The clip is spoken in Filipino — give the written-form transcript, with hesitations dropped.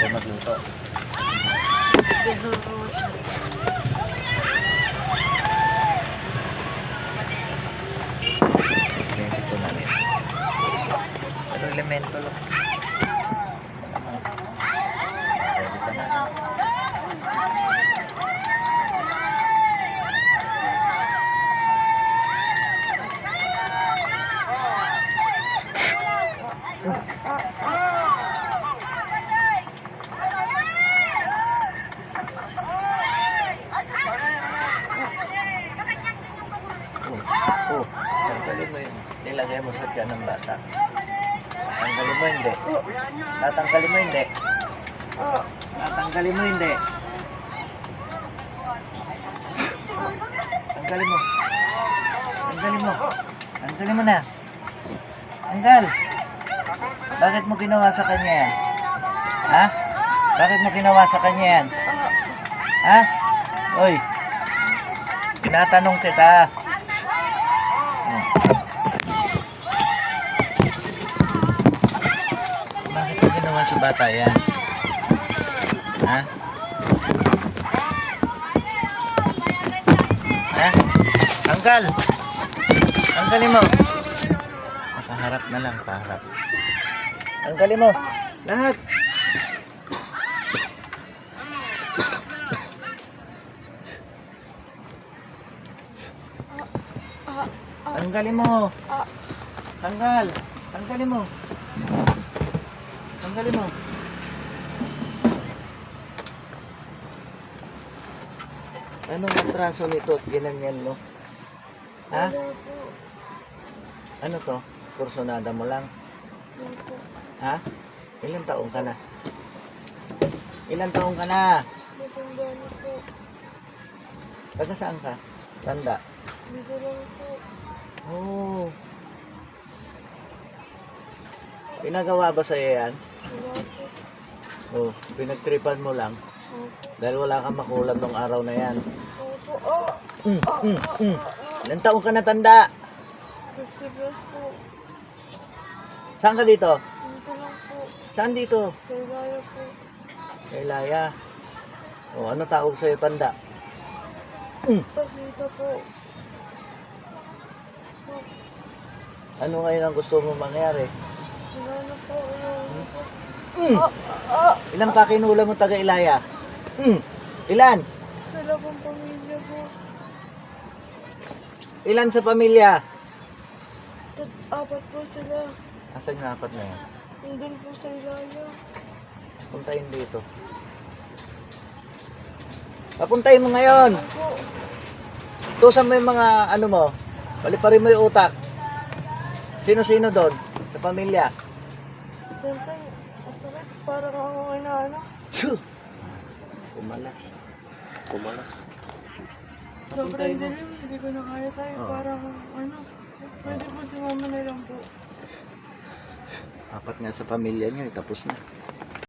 kayo magluto. Elemento po namin. Pero elemento lang. Pwede ka na. Tanggalin mo yun. Nilagay mo sa tiyan ng bata. Tanggalin mo hindi. Tatanggalin mo hindi. Tatanggalin mo hindi. Tanggalin mo. Tanggalin mo. Tanggalin mo na. Tanggal. Bakit mo ginawa sa kanya yan? Ha? Bakit mo ginawa sa kanya yan? Ha? Oy. Tinatanong kita. Bakit mo ginawa sa bata yan? Ha? Ha? Tanggal! Tanggalin mo! Paharap na lang, paharap. Tanggalin mo! Lahat! Tanggalin mo! Tanggal! Tanggalin mo! Tanggalin mo! Anong atraso nito at ginanyan mo? Ha? Ano to? Kursonada mo lang? Ha? Ilang taong ka na? Ilang taong ka na? Taga saan ka? Tanda? Dito lang po. Oh. Pinagawa ba sa'yo yan? Wala po. Oh, pinagtripan mo lang. Opo. Dahil wala kang makulam nung araw na yan. Opo. Ilang taong ka na tanda? 50 plus po. Saan ka dito? Dito lang po. Saan dito? Sa Ilaya po. Kay Laya. Oh, ano tawag sa'yo tanda? Pasita po. Ano ngayon ang gusto mo mangyari? Wala na po. Ilang pa kinula mo taga Ilaya? Ilan? Sila pong pamilya po. Ilan sa pamilya? Apat po sila. Asan yung apat na yan? Nandun po sa Ilaya. Puntahin dito. Papuntahin mo ngayon. Po. Tusan mo yung mga ano mo. Paliparin mo yung utak. Sino-sino doon? Sa pamilya? Tantay. Asakit. Parang ako ano. Phew! Kumalas. Kumalas. Sobrang dilim. Hindi ko na kaya tayo. Parang ano. Pwede po si mama na lang po. Apat nga sa pamilya niyo, tapos na.